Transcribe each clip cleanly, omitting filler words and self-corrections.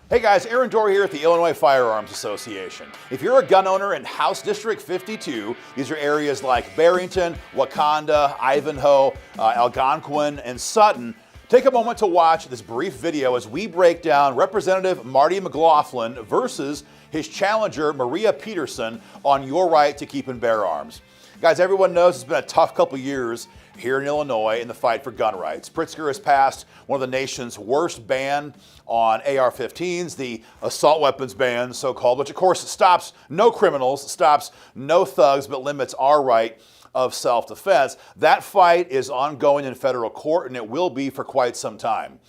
Hey guys, Aaron Dory here at the Illinois Firearms Association. If you're a gun owner in House District 52, these are areas like Farrington, Wauconda, Ivanhoe, Algonquin, and Sutton, take a moment to watch this brief video as we break down Representative Marty McLaughlin versus his challenger Maria Peterson on your right to keep and bear arms. Guys, everyone knows it's been a tough couple years here in Illinois in the fight for gun rights. Pritzker has passed one of the nation's worst ban on AR-15s, the assault weapons ban, so-called, which of course stops no criminals, stops no thugs, but limits our right of self-defense. That fight is ongoing in federal court, and it will be for quite some time.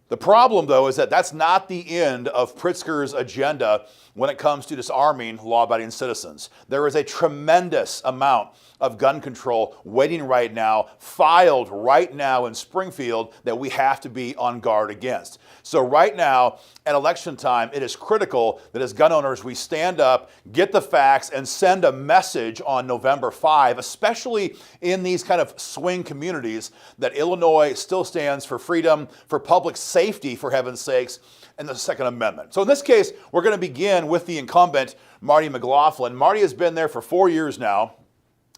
The problem, though, is that that's not the end of Pritzker's agenda when it comes to disarming law-abiding citizens. There is a tremendous amount of gun control waiting right now, filed right now in Springfield, that we have to be on guard against. So right now, at election time, it is critical that as gun owners, we stand up, get the facts, and send a message on November 5, especially in these kind of swing communities, that Illinois still stands for freedom, for public safety, for heaven's sakes, and the Second Amendment. So in this case, we're going to begin with the incumbent, Marty McLaughlin. Marty has been there for 4 years now.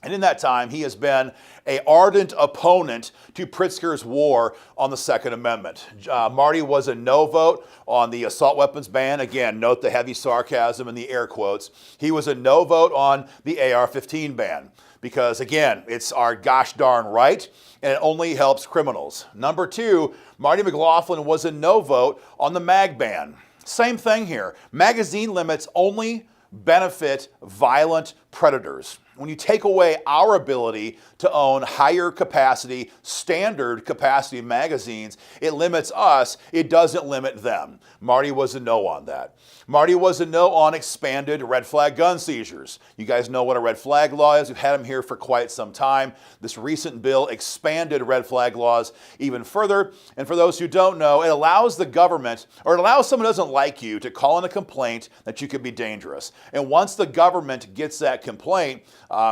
And in that time, he has been an ardent opponent to Pritzker's war on the Second Amendment. Marty was a no vote on the assault weapons ban. Again, note the heavy sarcasm and the air quotes. He was a no vote on the AR-15 ban because, again, it's our gosh darn right, and it only helps criminals. Number two, Marty McLaughlin was a no vote on the mag ban. Same thing here. Magazine limits only benefit violent predators. When you take away our ability to own higher capacity, standard capacity magazines, it limits us, it doesn't limit them. Marty was a no on that. Marty was a no on expanded red flag gun seizures. You guys know what a red flag law is. We've had them here for quite some time. This recent bill expanded red flag laws even further. And for those who don't know, it allows the government, or it allows someone who doesn't like you to call in a complaint that you could be dangerous. And once the government gets that complaint,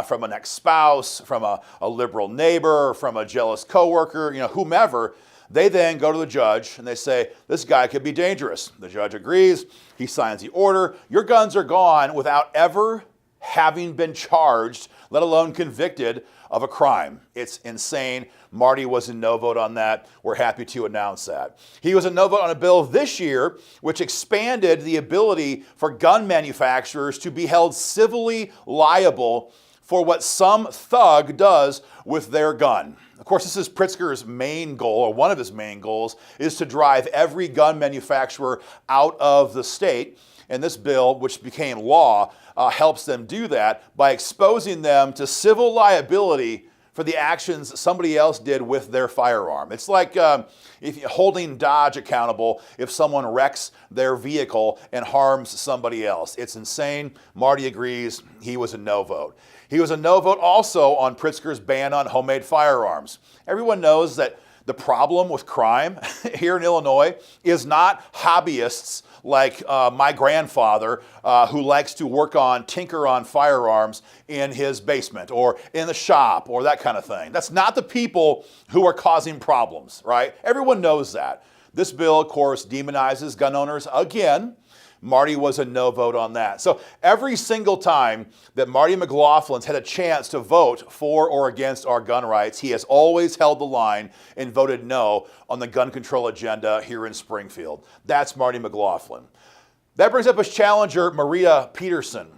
from an ex-spouse, from a liberal neighbor, from a jealous coworker, whomever, they then go to the judge and they say, this guy could be dangerous. The judge agrees, he signs the order, your guns are gone without ever having been charged, let alone convicted of a crime. It's insane. Marty was a no vote on that. We're happy to announce that. He was a no vote on a bill this year which expanded the ability for gun manufacturers to be held civilly liable for what some thug does with their gun. Of course, this is Pritzker's main goal, or one of his main goals, is to drive every gun manufacturer out of the state. And this bill, which became law, helps them do that by exposing them to civil liability for the actions somebody else did with their firearm. It's like if you're holding Dodge accountable if someone wrecks their vehicle and harms somebody else. It's insane. Marty agrees. He was a no vote. He was a no vote also on Pritzker's ban on homemade firearms. Everyone knows that the problem with crime here in Illinois is not hobbyists like my grandfather who likes to tinker on firearms in his basement or in the shop or that kind of thing. That's not the people who are causing problems, right? Everyone knows that. This bill, of course, demonizes gun owners again. Marty was a no vote on that. So every single time that Marty McLaughlin's had a chance to vote for or against our gun rights, he has always held the line and voted no on the gun control agenda here in Springfield. That's Marty McLaughlin. That brings up his challenger, Maria Peterson.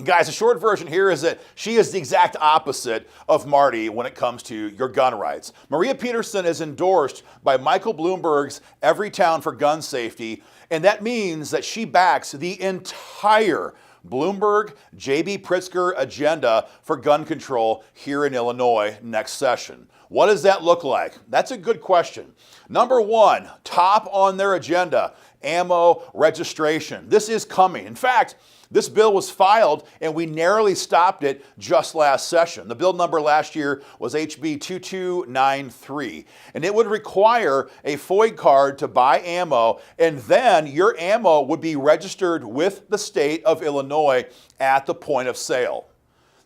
Guys, the short version here is that she is the exact opposite of Marty when it comes to your gun rights. Maria Peterson is endorsed by Michael Bloomberg's Everytown for Gun Safety, and that means that she backs the entire Bloomberg J.B. Pritzker agenda for gun control here in Illinois next session. What does that look like? That's a good question. Number one, top on their agenda, ammo registration. This is coming. In fact, this bill was filed and we narrowly stopped it just last session. The bill number last year was HD-5293, and it would require a FOID card to buy ammo, and then your ammo would be registered with the state of Illinois at the point of sale.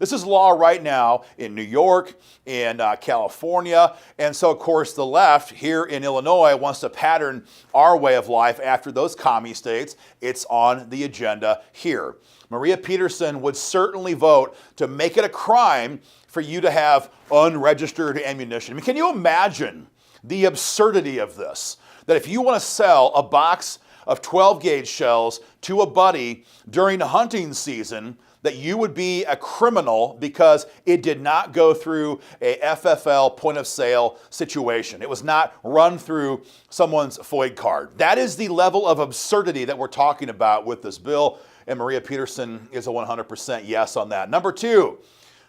This is law right now in New York, in California, and so of course the left here in Illinois wants to pattern our way of life after those commie states. It's on the agenda here. Maria Peterson would certainly vote to make it a crime for you to have unregistered ammunition. I mean, can you imagine the absurdity of this? That if you want to sell a box of 12 gauge shells to a buddy during hunting season, that you would be a criminal because it did not go through a FFL point of sale situation. It was not run through someone's FOID card. That is the level of absurdity that we're talking about with this bill, and Maria Peterson is a 100% yes on that. Number two,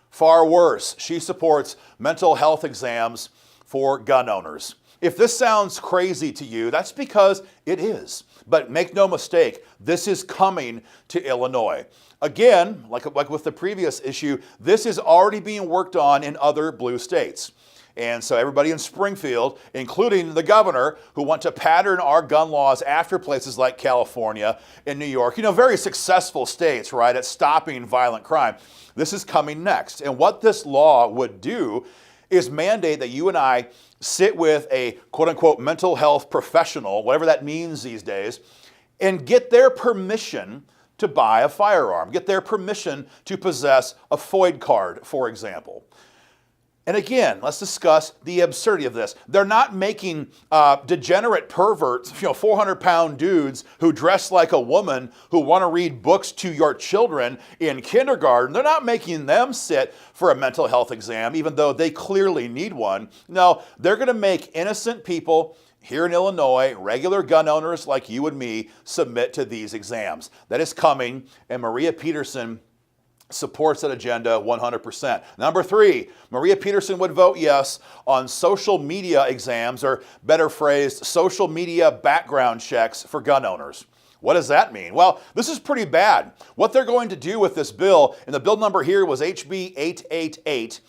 far worse, she supports mental health exams for gun owners. If this sounds crazy to you, that's because it is. But make no mistake, this is coming to Illinois. Again, like with the previous issue, this is already being worked on in other blue states. And so everybody in Springfield, including the governor, who want to pattern our gun laws after places like California and New York, very successful states, right, at stopping violent crime. This is coming next. And what this law would do is mandate that you and I sit with a quote-unquote mental health professional, whatever that means these days, and get their permission to buy a firearm, get their permission to possess a FOID card, for example. And again, let's discuss the absurdity of this. They're not making degenerate perverts, 400-pound dudes who dress like a woman who want to read books to your children in kindergarten. They're not making them sit for a mental health exam, even though they clearly need one. No, they're going to make innocent people here in Illinois, regular gun owners like you and me, submit to these exams. That is coming, and Maria Peterson supports that agenda 100%. Number three, Maria Peterson would vote yes on social media exams, or better phrased, social media background checks for gun owners. What does that mean? Well, this is pretty bad. What they're going to do with this bill, and the bill number here was HB 888.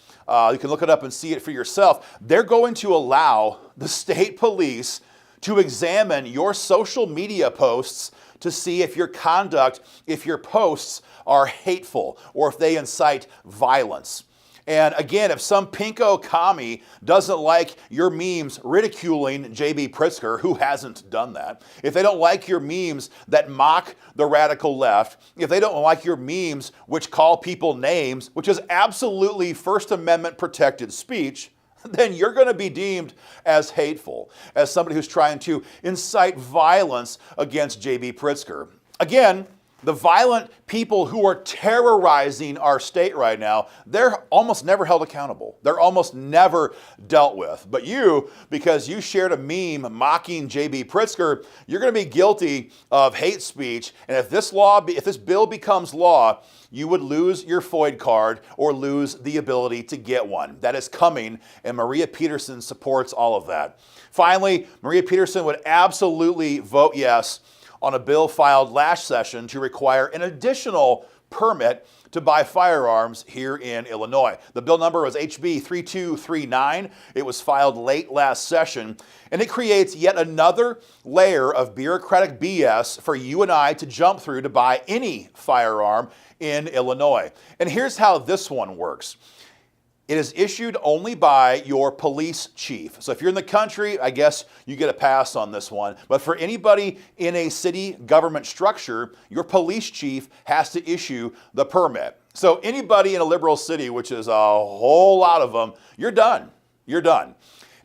You can look it up and see it for yourself. They're going to allow the state police to examine your social media posts to see if your conduct, if your posts are hateful or if they incite violence. And again, if some pinko commie doesn't like your memes ridiculing J.B. Pritzker, who hasn't done that, if they don't like your memes that mock the radical left, if they don't like your memes which call people names, which is absolutely First Amendment protected speech, then you're going to be deemed as hateful, as somebody who's trying to incite violence against J.B. Pritzker. Again, the violent people who are terrorizing our state right now, they're almost never held accountable. They're almost never dealt with. But you, because you shared a meme mocking J.B. Pritzker, you're going to be guilty of hate speech. And if this bill becomes law, you would lose your FOID card or lose the ability to get one. That is coming, and Maria Peterson supports all of that. Finally, Maria Peterson would absolutely vote yes on a bill filed last session to require an additional permit to buy firearms here in Illinois. The bill number was HB 3239. It was filed late last session, and it creates yet another layer of bureaucratic BS for you and I to jump through to buy any firearm in Illinois. And here's how this one works. It is issued only by your police chief. So if you're in the country, I guess you get a pass on this one. But for anybody in a city government structure, your police chief has to issue the permit. So anybody in a liberal city, which is a whole lot of them, you're done. You're done.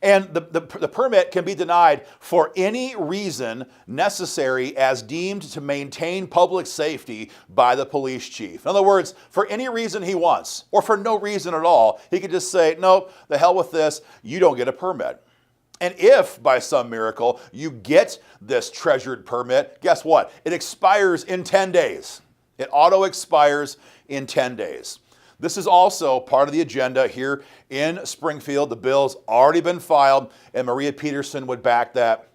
And the permit can be denied for any reason necessary as deemed to maintain public safety by the police chief. In other words, for any reason he wants, or for no reason at all, he could just say, nope, the hell with this, you don't get a permit. And if, by some miracle, you get this treasured permit, guess what? It expires in 10 days. It auto expires in 10 days. This is also part of the agenda here in Springfield. The bill's already been filed, and Maria Peterson would back that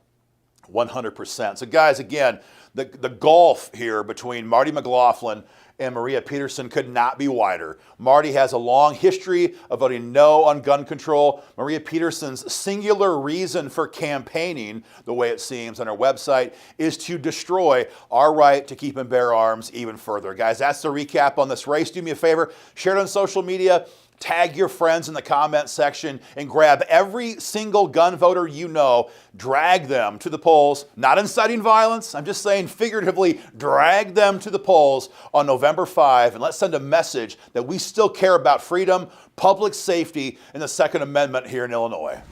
100%. So guys, again, the gulf here between Marty McLaughlin and Maria Peterson could not be wider. Marty has a long history of voting no on gun control. Maria Peterson's singular reason for campaigning, the way it seems on her website, is to destroy our right to keep and bear arms even further. Guys, that's the recap on this race. Do me a favor, share it on social media. Tag your friends in the comment section and grab every single gun voter you know, drag them to the polls, not inciting violence, I'm just saying figuratively, drag them to the polls on November 5, and let's send a message that we still care about freedom, public safety, and the Second Amendment here in Illinois.